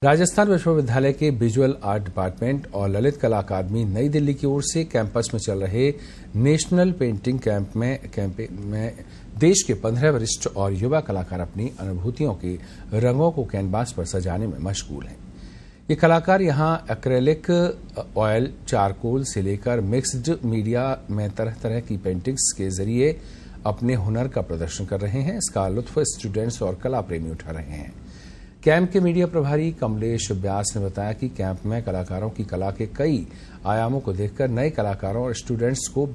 राजस्थान विश्वविद्यालय के visual art department और ललित कला अकादमी नई दिल्ली की ओर से कैंपस में चल रहे नेशनल पेंटिंग कैंप में देश के 15 वरिष्ठ और युवा कलाकार अपनी अनुभूतियों के रंगों को कैनवास पर सजाने में मशगूल हैं। ये कलाकार यहां एक्रेलिक, ऑयल, चारकोल से लेकर मिक्स्ड मीडिया में तरह तरह की पेंटिंग्स के जरिए अपने हुनर का प्रदर्शन कर रहे हैं। इसका लुत्फ स्टूडेंट्स और कला प्रेमी उठा रहे हैं। कैंप के मीडिया प्रभारी कमलेश व्यास ने बताया कि कैंप में कलाकारों की कला के कई आयामों को देखकर नए कलाकारों और स्टूडेंट्स को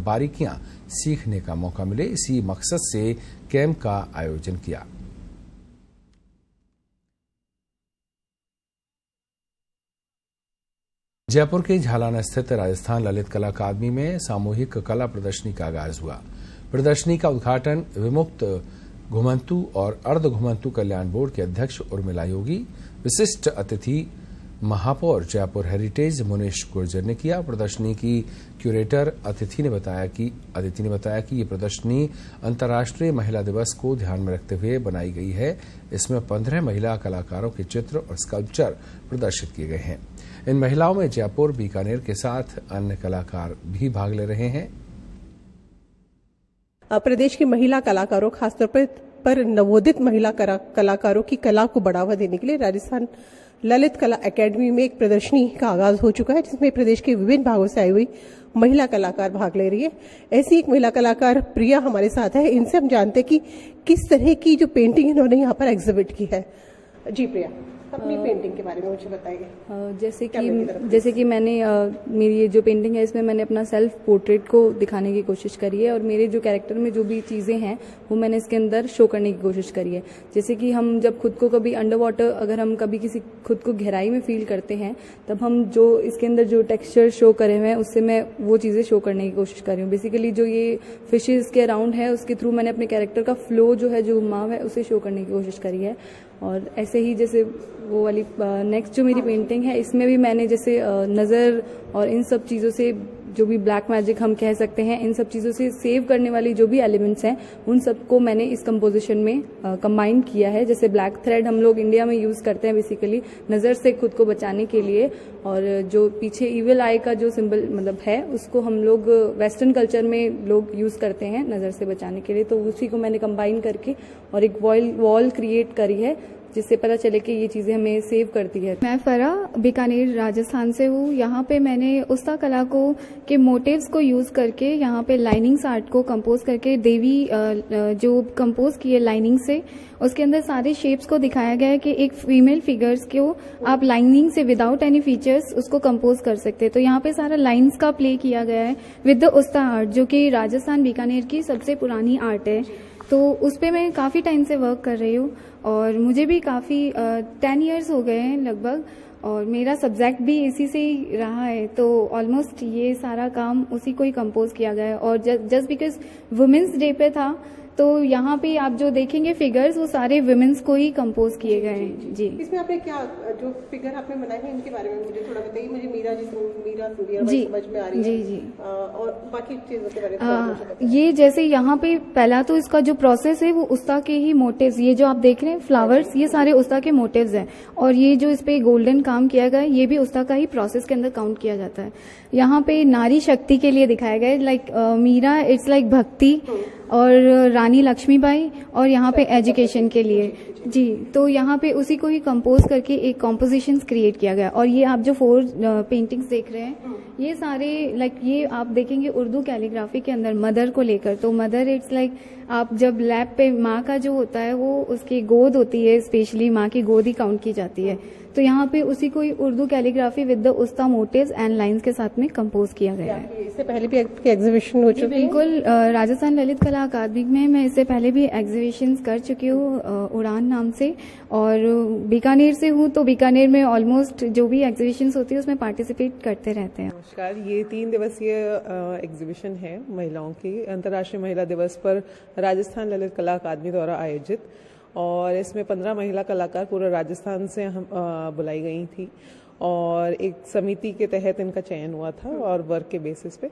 बारीकियां सीखने का मौका मिले। इसी मकसद से कैंप का आयोजन किया। जयपुर के झालाना स्थित राजस्थान ललित कला अकादमी में सामूहिक कला प्रदर्शनी का आगाज हुआ। प्रदर्शनी का उद्घाटन विमुक्त घुमंतु और अर्ध घुमंतु कल्याण बोर्ड के अध्यक्ष उर्मिला योगी, विशिष्ट अतिथि महापौर जयपुर हेरिटेज मुनीश गुर्जर ने किया। प्रदर्शनी की क्यूरेटर अदिति ने बताया कि ये प्रदर्शनी अंतर्राष्ट्रीय महिला दिवस को ध्यान में रखते हुए बनाई गई है। इसमें 15 महिला कलाकारों के चित्र और स्कल्पचर प्रदर्शित किए गए हैं। इन महिलाओं में जयपुर, बीकानेर के साथ अन्य कलाकार भी भाग ले रहे हैं। प्रदेश की महिला कलाकारों, खासतौर पर नवोदित महिला कलाकारों की कला को बढ़ावा देने के लिए राजस्थान ललित कला एकेडमी में एक प्रदर्शनी का आगाज हो चुका है, जिसमें प्रदेश के विभिन्न भागों से आई हुई महिला कलाकार भाग ले रही है। ऐसी एक महिला कलाकार प्रिया हमारे साथ है। इनसे हम जानते हैं कि किस तरह की जो पेंटिंग इन्होंने यहाँ पर एग्जिबिट की है। जी प्रिया, अपनी पेंटिंग के बारे में मुझे बताइए। जैसे कि मैंने मेरी ये जो पेंटिंग है, इसमें मैंने अपना सेल्फ पोर्ट्रेट को दिखाने की कोशिश करी है और मेरे जो कैरेक्टर में जो भी चीज़ें हैं वो मैंने इसके अंदर शो करने की कोशिश करी है। जैसे कि हम जब खुद को कभी अंडर वाटर, अगर हम कभी किसी खुद को गहराई में फील करते हैं, तब हम जो इसके अंदर जो टेक्सचर शो करे हुए हैं उससे मैं वो चीज़ें शो करने की कोशिश कर रही हूँ। बेसिकली जो ये फिशेज के अराउंड है उसके थ्रू मैंने अपने कैरेक्टर का फ्लो जो है, जो घुमाव है, उसे शो करने की कोशिश करी है। और ऐसे ही जैसे वो वाली नेक्स्ट जो मेरी पेंटिंग है, इसमें भी मैंने जैसे नज़र और इन सब चीज़ों से, जो भी ब्लैक मैजिक हम कह सकते हैं, इन सब चीज़ों से सेव करने वाली जो भी एलिमेंट्स हैं उन सबको मैंने इस कंपोजिशन में कंबाइन किया है। जैसे ब्लैक थ्रेड हम लोग इंडिया में यूज़ करते हैं बेसिकली नज़र से खुद को बचाने के लिए, और जो पीछे इविल आई का जो सिंबल मतलब है उसको हम लोग वेस्टर्न कल्चर में लोग यूज़ करते हैं नज़र से बचाने के लिए। तो उसी को मैंने कंबाइन करके और एक वॉल क्रिएट करी है, जिससे पता चले कि ये चीज़ें हमें सेव करती है। मैं फरा बीकानेर राजस्थान से हूँ। यहाँ पे मैंने उस्ता कला को के मोटिव्स को यूज़ करके यहाँ पे लाइनिंग्स आर्ट को कंपोज करके देवी जो कंपोज की है लाइनिंग से, उसके अंदर सारे शेप्स को दिखाया गया है कि एक फीमेल फिगर्स को आप लाइनिंग से विदाउट एनी फीचर्स उसको कंपोज कर सकते हैं। तो यहाँ पे सारा लाइन्स का प्ले किया गया है विद द उस्ता आर्ट, जो कि राजस्थान बीकानेर की सबसे पुरानी आर्ट है। तो उस पर मैं काफ़ी टाइम से वर्क कर रही हूँ और मुझे भी काफ़ी 10 इयर्स हो गए हैं लगभग, और मेरा सब्जेक्ट भी इसी से ही रहा है। तो ऑलमोस्ट ये सारा काम उसी को ही कंपोज किया गया है। और जस्ट बिकॉज वुमेंस डे पे था, तो यहाँ पे आप जो देखेंगे फिगर्स वो सारे वुमेन्स को ही कंपोज किए गए हैं। जी, इसमें आपने क्या जो फिगर आपने बनाए हैं इनके बारे में मुझे थोड़ा बताइए। मुझे मीरा जी समझ में आ रही है। जी जी और बाकी चीजों के बारे में ये जैसे यहाँ पे पहला तो इसका जो प्रोसेस है वो उस्ता के ही मोटिव्स, ये जो आप देख रहे हैं फ्लावर्स, ये सारे उस्ता के मोटिव्स हैं। और ये जो इस पे गोल्डन काम किया गया है ये भी उस्ता का ही प्रोसेस के अंदर काउंट किया जाता है। यहाँ पे नारी शक्ति के लिए दिखाया गया है, लाइक मीरा इट्स लाइक भक्ति, और रानी लक्ष्मीबाई, और यहाँ पे एजुकेशन के लिए। जी, तो यहाँ पे उसी को ही कंपोज करके एक कॉम्पोजिशंस क्रिएट किया गया। और ये आप जो 4 पेंटिंग्स देख रहे हैं ये सारे लाइक ये आप देखेंगे उर्दू कैलीग्राफी के अंदर मदर को लेकर। तो मदर इट्स लाइक आप जब लैब पे माँ का जो होता है वो उसकी गोद होती है, स्पेशली माँ की गोद ही काउंट की जाती है। तो यहाँ पे उसी को ही Urdu calligraphy with the Usta motifs and lines के साथ में कंपोज किया गया है। इससे पहले भी एग्जीबिशन हो चुकी है? बिल्कुल, राजस्थान ललित कला अकादमी में मैं इससे पहले भी एग्जीबिशंस कर चुकी हूँ उड़ान नाम से, और बीकानेर से हूँ। तो बीकानेर में ऑलमोस्ट जो भी एग्जीबिशंस होती है उसमें पार्टिसिपेट करते रहते हैं। नमस्कार, ये 3 दिवसीय एग्जीबिशन है महिलाओं की, अंतर्राष्ट्रीय महिला दिवस पर राजस्थान ललित कला अकादमी द्वारा आयोजित, और इसमें 15 महिला कलाकार पूरे राजस्थान से हम बुलाई गई थी, और एक समिति के तहत इनका चयन हुआ था और वर्क के बेसिस पे,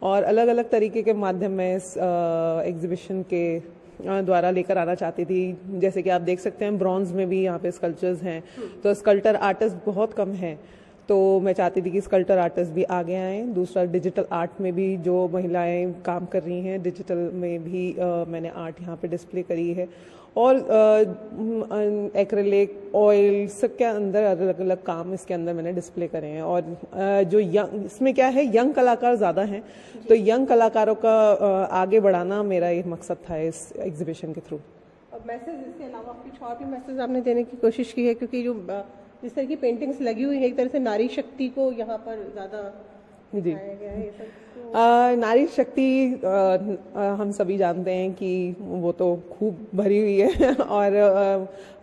और अलग अलग तरीके के माध्यम में इस एग्जीबिशन के द्वारा लेकर आना चाहती थी। जैसे कि आप देख सकते हैं ब्रॉन्ज में भी यहाँ पे स्कल्पचर्स हैं, तो स्कल्पटर आर्टिस्ट बहुत कम हैं, तो मैं चाहती थी कि स्कल्पटर आर्टिस्ट भी आगे आएँ। दूसरा डिजिटल आर्ट में भी जो महिलाएं काम कर रही हैं, डिजिटल में भी मैंने आर्ट यहाँ पे डिस्प्ले करी है, और एक्रेलिक, ऑयल, सबके अंदर अलग अलग काम इसके अंदर मैंने डिस्प्ले करे हैं। और जो यंग, इसमें क्या है, यंग कलाकार ज़्यादा हैं, तो यंग कलाकारों का आगे बढ़ाना मेरा एक मकसद था इस एग्जीबिशन के थ्रू। और मैसेज इसके अलावा कुछ और भी मैसेज आपने देने की कोशिश की है, क्योंकि जो जिस तरह की पेंटिंग्स लगी हुई है, एक तरह से नारी शक्ति को यहाँ पर ज़्यादा जी दिखाया गया है ये सब। नारी शक्ति हम सभी जानते हैं कि वो तो खूब भरी हुई है और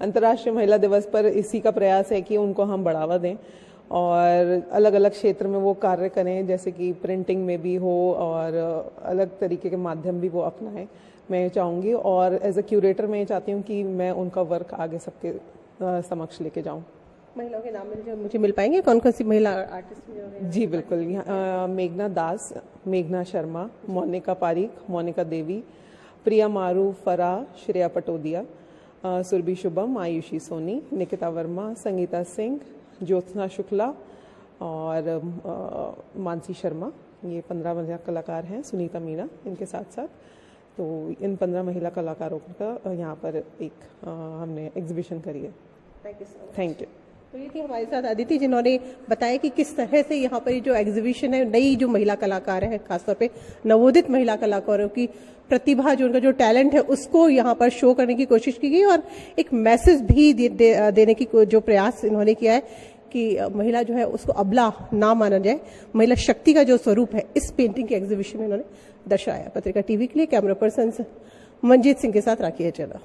अंतर्राष्ट्रीय महिला दिवस पर इसी का प्रयास है कि उनको हम बढ़ावा दें और अलग अलग क्षेत्र में वो कार्य करें, जैसे कि प्रिंटिंग में भी हो और अलग तरीके के माध्यम भी वो अपनाएं, मैं चाहूँगी। और एज अ क्यूरेटर मैं चाहती हूँ कि मैं उनका वर्क आगे सबके समक्ष लेके जाऊँ। महिलाओं के नाम मुझे मिल पाएंगे, कौन कौन सी महिला आर्टिस्ट? जी बिल्कुल, मेघना दास, मेघना शर्मा, मोनिका पारीक, मोनिका देवी, प्रिया मारू, फरा, श्रेया पटोदिया, सुरभि शुभम, आयुषी सोनी, निकिता वर्मा, संगीता सिंह, ज्योत्सना शुक्ला और मानसी शर्मा। ये 15 महिला कलाकार हैं, सुनीता मीना इनके साथ साथ। तो इन 15 महिला कलाकारों का यहाँ पर एक हमने एग्जीबिशन करी है। Thank you so much. Thank you. तो ये थी हमारे साथ अदिति, जिन्होंने बताया कि किस तरह से यहाँ पर जो एग्जीबिशन है, नई जो महिला कलाकार है, खासतौर पे नवोदित महिला कलाकारों की प्रतिभा, जो उनका जो टैलेंट है, उसको यहाँ पर शो करने की कोशिश की गई और एक मैसेज भी देने की जो प्रयास इन्होंने किया है कि महिला जो है उसको अबला ना माना जाए, महिला शक्ति का जो स्वरूप है इस पेंटिंग के एग्जीबिशन में इन्होंने दर्शाया। पत्रिका टीवी के लिए कैमरा पर्सन मंजीत सिंह के साथ राखी है चला।